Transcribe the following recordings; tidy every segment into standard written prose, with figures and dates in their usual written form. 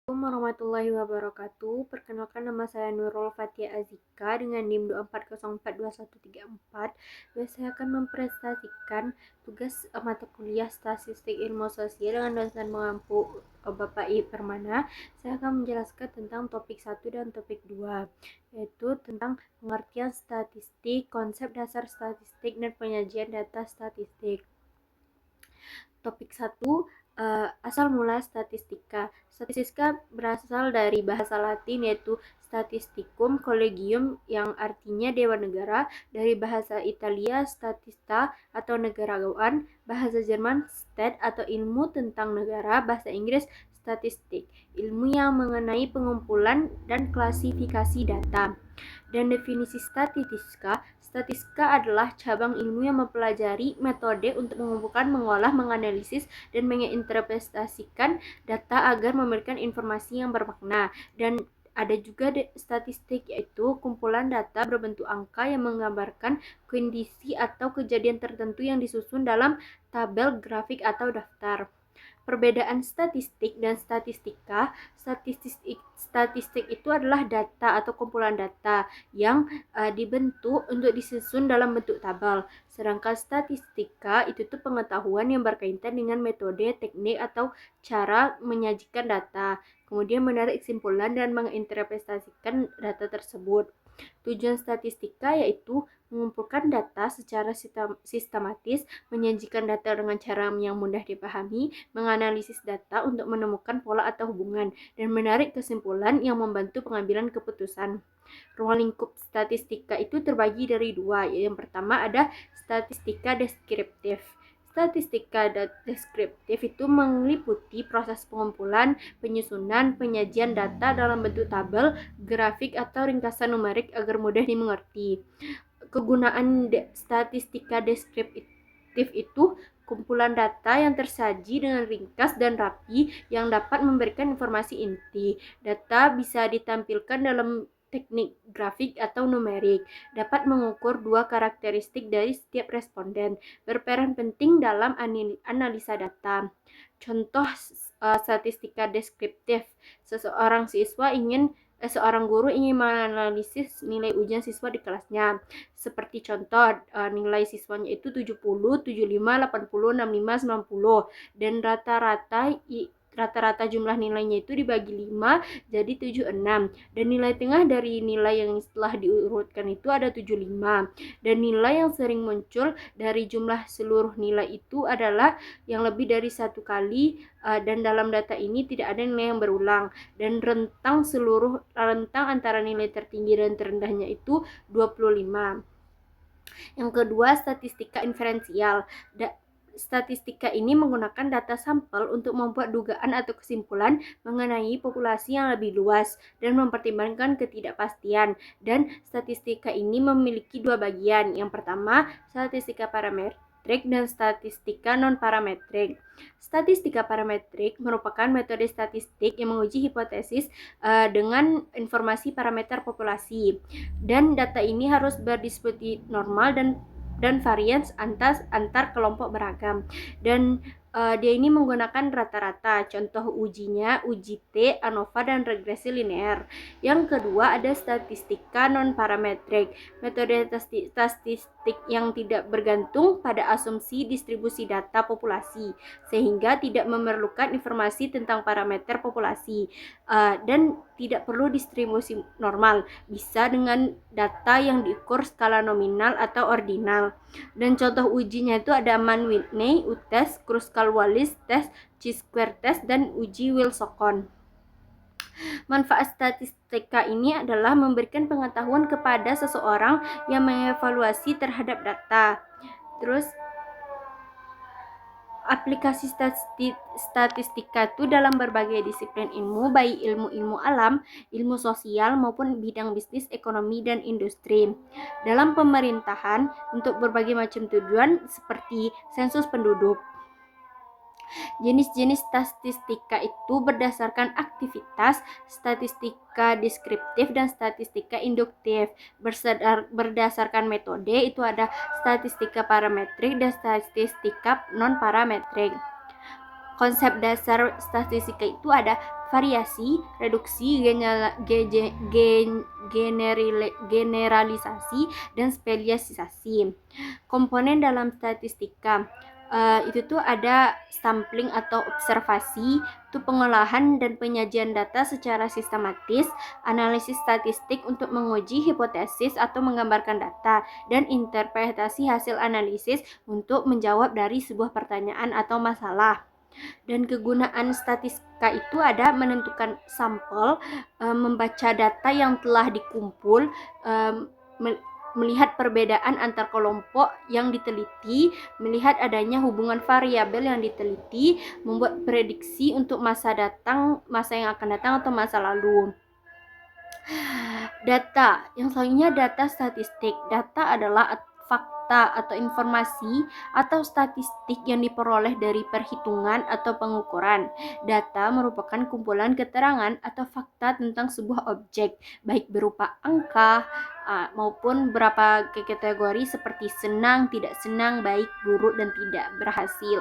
Assalamualaikum warahmatullahi wabarakatuh. Perkenalkan, nama saya Nurul Fatia Azika dengan NIM 24042134. Saya akan mempresentasikan tugas mata kuliah Statistik Ilmu Sosial dengan dosen mengampu Bapak I. Permana. Saya akan menjelaskan tentang topik 1 dan topik 2, yaitu tentang pengertian statistik, konsep dasar statistik, dan penyajian data statistik. Topik 1, asal mula statistika. Statistika berasal dari bahasa Latin yaitu statisticum collegium yang artinya dewan negara, dari bahasa Italia statista atau negarawan, bahasa Jerman stat atau ilmu tentang negara, bahasa Inggris statistik, ilmu yang mengenai pengumpulan dan klasifikasi data. Dan definisi statistika, statistika adalah cabang ilmu yang mempelajari metode untuk mengumpulkan, mengolah, menganalisis, dan menginterpretasikan data agar memberikan informasi yang bermakna. Dan ada juga statistik, yaitu kumpulan data berbentuk angka yang menggambarkan kondisi atau kejadian tertentu yang disusun dalam tabel, grafik, atau daftar. Perbedaan statistik dan statistika, statistik itu adalah data atau kumpulan data yang dibentuk untuk disusun dalam bentuk tabel. Sedangkan statistika itu tuh pengetahuan yang berkaitan dengan metode, teknik, atau cara menyajikan data, kemudian menarik kesimpulan dan menginterpretasikan data tersebut. Tujuan statistika yaitu mengumpulkan data secara sistematis, menyajikan data dengan cara yang mudah dipahami, menganalisis data untuk menemukan pola atau hubungan, dan menarik kesimpulan yang membantu pengambilan keputusan. Ruang lingkup statistika itu terbagi dari dua. Yang pertama ada statistika deskriptif. Statistika deskriptif itu meliputi proses pengumpulan, penyusunan, penyajian data dalam bentuk tabel, grafik, atau ringkasan numerik agar mudah dimengerti. Kegunaan statistika deskriptif itu kumpulan data yang tersaji dengan ringkas dan rapi yang dapat memberikan informasi inti. Data bisa ditampilkan dalam teknik grafik atau numerik, dapat mengukur dua karakteristik dari setiap responden, berperan penting dalam analisa data. Contoh statistika deskriptif, seorang guru ingin menganalisis nilai ujian siswa di kelasnya. Seperti contoh, nilai siswanya itu 70, 75, 80, 65, 90, dan rata-rata jumlah nilainya itu dibagi 5 jadi 76, dan nilai tengah dari nilai yang setelah diurutkan itu ada 75, dan nilai yang sering muncul dari jumlah seluruh nilai itu adalah yang lebih dari satu kali, dan dalam data ini tidak ada nilai yang berulang, dan rentang antara nilai tertinggi dan terendahnya itu 25. Yang kedua, statistika inferensial. Statistika ini menggunakan data sampel untuk membuat dugaan atau kesimpulan mengenai populasi yang lebih luas dan mempertimbangkan ketidakpastian. Dan statistika ini memiliki dua bagian. Yang pertama, statistika parametrik dan statistika non-parametrik. Statistika parametrik merupakan metode statistik yang menguji hipotesis dengan informasi parameter populasi, dan data ini harus berdiskusi normal dan varians antar kelompok beragam, dan dia ini menggunakan rata-rata. Contoh ujinya uji T, ANOVA, dan regresi linear. Yang kedua ada statistika non-parametrik, metode statistik yang tidak bergantung pada asumsi distribusi data populasi, sehingga tidak memerlukan informasi tentang parameter populasi, dan tidak perlu distribusi normal, bisa dengan data yang diukur skala nominal atau ordinal. Dan contoh ujinya itu ada Mann-Whitney, U-test, Kruskal-Wallis test, chi-square test, dan uji Wilson. Manfaat statistika ini adalah memberikan pengetahuan kepada seseorang yang mengevaluasi terhadap data. Terus aplikasi statistika itu dalam berbagai disiplin ilmu, baik ilmu alam, ilmu sosial, maupun bidang bisnis, ekonomi, dan industri. Dalam pemerintahan untuk berbagai macam tujuan seperti sensus penduduk. Jenis-jenis statistika itu berdasarkan aktivitas, statistika deskriptif dan statistika induktif. Berdasarkan metode itu ada statistika parametrik dan statistika non-parametrik. Konsep dasar statistika itu ada variasi, reduksi, generalisasi, dan spesialisasi. Komponen dalam statistika itu tuh ada sampling atau observasi, itu pengolahan dan penyajian data secara sistematis, analisis statistik untuk menguji hipotesis atau menggambarkan data, dan interpretasi hasil analisis untuk menjawab dari sebuah pertanyaan atau masalah. Dan kegunaan statistika itu ada menentukan sampel, membaca data yang telah dikumpul, melihat perbedaan antar kelompok yang diteliti, melihat adanya hubungan variabel yang diteliti, membuat prediksi untuk masa yang akan datang atau masa lalu. Data, yang selanjutnya data statistik. Data adalah fakta atau informasi atau statistik yang diperoleh dari perhitungan atau pengukuran. Data merupakan kumpulan keterangan atau fakta tentang sebuah objek, baik berupa angka maupun beberapa kategori seperti senang, tidak senang, baik, buruk, dan tidak berhasil.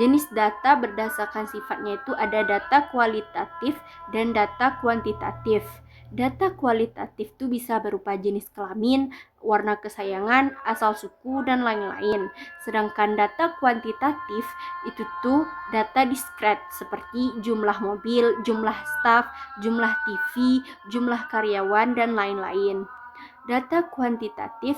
Jenis data berdasarkan sifatnya itu ada data kualitatif dan data kuantitatif. Data kualitatif itu bisa berupa jenis kelamin, warna kesayangan, asal suku, dan lain-lain. Sedangkan data kuantitatif itu tuh data diskret seperti jumlah mobil, jumlah staf, jumlah TV, jumlah karyawan, dan lain-lain. Data kuantitatif,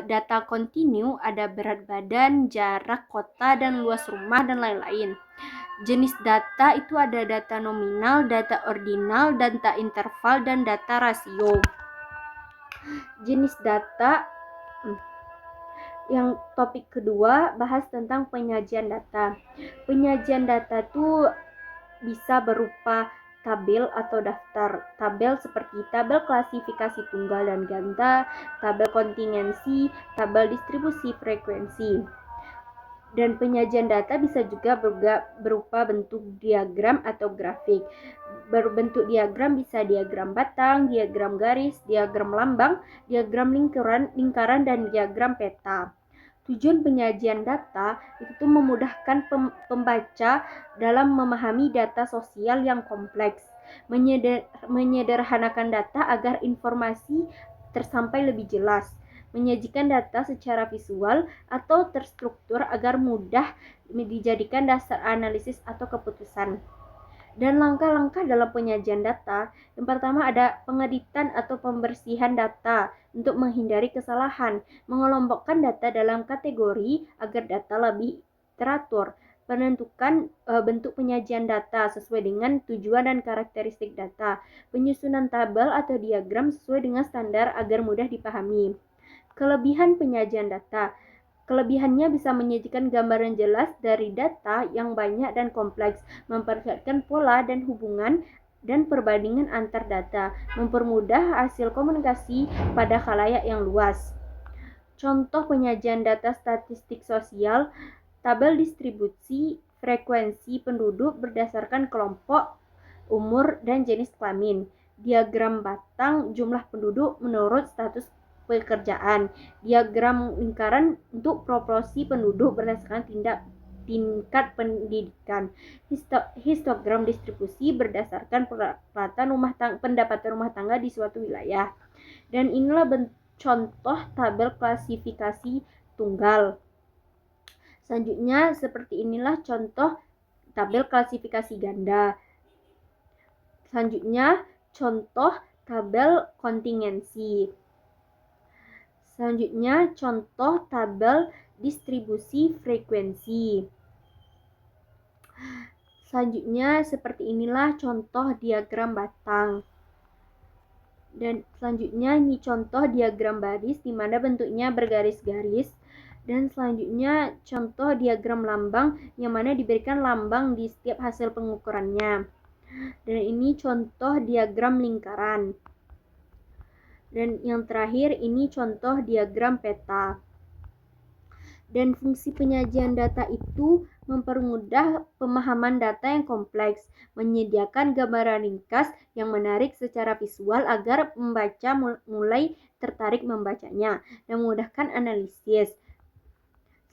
data kontinu, ada berat badan, jarak, kota, dan luas rumah, dan lain-lain. Jenis data itu ada data nominal, data ordinal, data interval, dan data rasio. Jenis data yang topik kedua bahas tentang penyajian data. Penyajian data itu bisa berupa tabel atau daftar. Tabel seperti tabel klasifikasi tunggal dan ganda, tabel kontingensi, tabel distribusi frekuensi. Dan penyajian data bisa juga berupa bentuk diagram atau grafik. Berbentuk diagram bisa diagram batang, diagram garis, diagram lambang, diagram lingkaran, dan diagram peta. Tujuan penyajian data itu memudahkan pembaca dalam memahami data sosial yang kompleks, menyederhanakan data agar informasi tersampai lebih jelas, menyajikan data secara visual atau terstruktur agar mudah dijadikan dasar analisis atau keputusan. Dan langkah-langkah dalam penyajian data, yang pertama ada pengeditan atau pembersihan data untuk menghindari kesalahan, mengelompokkan data dalam kategori agar data lebih teratur, penentukan bentuk penyajian data sesuai dengan tujuan dan karakteristik data, penyusunan tabel atau diagram sesuai dengan standar agar mudah dipahami. Kelebihan penyajian data. Kelebihannya bisa menyajikan gambaran jelas dari data yang banyak dan kompleks, memperlihatkan pola dan hubungan dan perbandingan antar data, mempermudah hasil komunikasi pada khalayak yang luas. Contoh penyajian data statistik sosial, tabel distribusi frekuensi penduduk berdasarkan kelompok, umur, dan jenis kelamin. Diagram batang jumlah penduduk menurut status pekerjaan. Diagram lingkaran untuk proporsi penduduk berdasarkan tingkat pendidikan. Histogram distribusi berdasarkan pendapatan rumah tangga di suatu wilayah. Dan inilah contoh tabel klasifikasi tunggal. Selanjutnya seperti inilah contoh tabel klasifikasi ganda. Selanjutnya contoh tabel kontingensi. Selanjutnya contoh tabel distribusi frekuensi. Selanjutnya seperti inilah contoh diagram batang. Dan selanjutnya ini contoh diagram baris di mana bentuknya bergaris-garis. Dan selanjutnya contoh diagram lambang yang mana diberikan lambang di setiap hasil pengukurannya. Dan ini contoh diagram lingkaran. Dan yang terakhir ini contoh diagram peta. Dan fungsi penyajian data itu mempermudah pemahaman data yang kompleks, menyediakan gambaran ringkas yang menarik secara visual agar pembaca mulai tertarik membacanya, dan memudahkan analisis.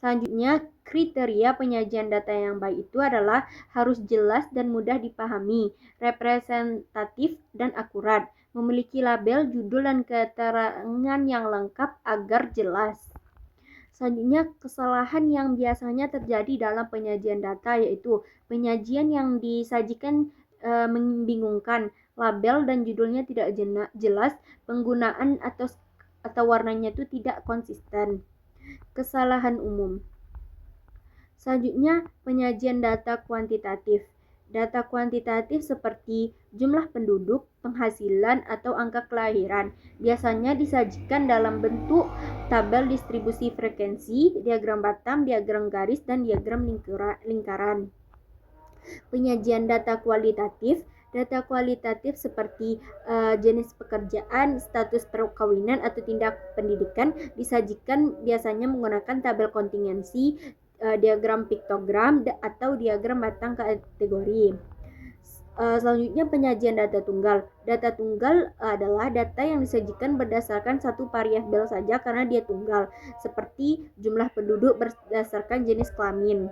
Selanjutnya, kriteria penyajian data yang baik itu adalah harus jelas dan mudah dipahami, representatif dan akurat, memiliki label, judul, dan keterangan yang lengkap agar jelas. Selanjutnya, kesalahan yang biasanya terjadi dalam penyajian data yaitu penyajian yang disajikan membingungkan, label dan judulnya tidak jelas, penggunaan atau warnanya itu tidak konsisten. Kesalahan umum. Selanjutnya, penyajian data kuantitatif. Data kuantitatif seperti jumlah penduduk, penghasilan, atau angka kelahiran biasanya disajikan dalam bentuk tabel distribusi frekuensi, diagram Batang, diagram garis, dan diagram lingkaran. Penyajian data kualitatif. Data kualitatif seperti jenis pekerjaan, status perkawinan, atau tindak pendidikan disajikan biasanya menggunakan tabel kontingensi, diagram piktogram, atau diagram batang kategori. Selanjutnya, penyajian data tunggal. Data tunggal adalah data yang disajikan berdasarkan satu variabel saja karena dia tunggal, seperti jumlah penduduk berdasarkan jenis kelamin.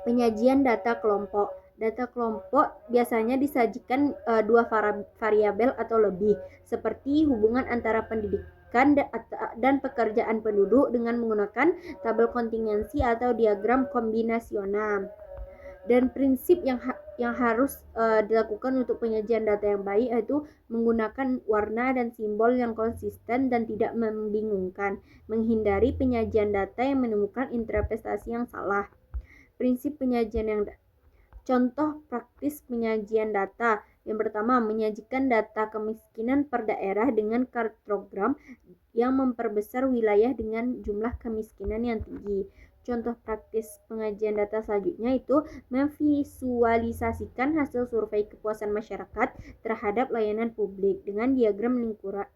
Penyajian data kelompok. Data kelompok biasanya disajikan dua variabel atau lebih, seperti hubungan antara pendidikan dan pekerjaan penduduk dengan menggunakan tabel kontingensi atau diagram kombinasional. Dan prinsip yang harus dilakukan untuk penyajian data yang baik yaitu menggunakan warna dan simbol yang konsisten dan tidak membingungkan, menghindari penyajian data yang menemukan interpretasi yang salah. Prinsip penyajian yang contoh praktis penyajian data. Yang pertama, menyajikan data kemiskinan per daerah dengan kartogram yang memperbesar wilayah dengan jumlah kemiskinan yang tinggi. Contoh praktis penyajian data selanjutnya itu memvisualisasikan hasil survei kepuasan masyarakat terhadap layanan publik dengan diagram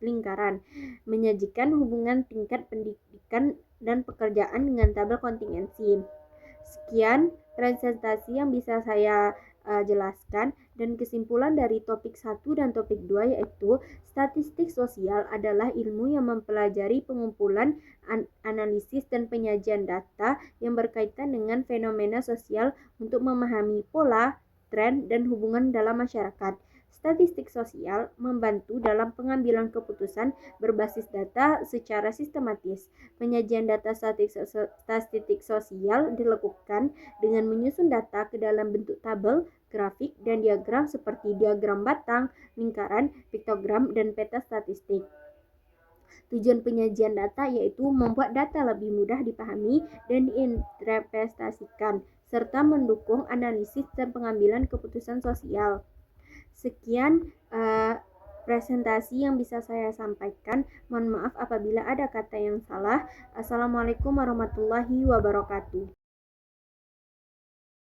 lingkaran, menyajikan hubungan tingkat pendidikan dan pekerjaan dengan tabel kontingensi. Sekian presentasi yang bisa saya jelaskan, dan kesimpulan dari topik 1 dan topik 2 yaitu statistik sosial adalah ilmu yang mempelajari pengumpulan, analisis, dan penyajian data yang berkaitan dengan fenomena sosial untuk memahami pola, tren, dan hubungan dalam masyarakat. Statistik sosial membantu dalam pengambilan keputusan berbasis data secara sistematis. Penyajian data statistik sosial dilakukan dengan menyusun data ke dalam bentuk tabel, grafik, dan diagram seperti diagram batang, lingkaran, piktogram, dan peta statistik. Tujuan penyajian data yaitu membuat data lebih mudah dipahami dan diinterpretasikan, serta mendukung analisis dan pengambilan keputusan sosial. Sekian presentasi yang bisa saya sampaikan. Mohon maaf apabila ada kata yang salah. Assalamualaikum warahmatullahi wabarakatuh.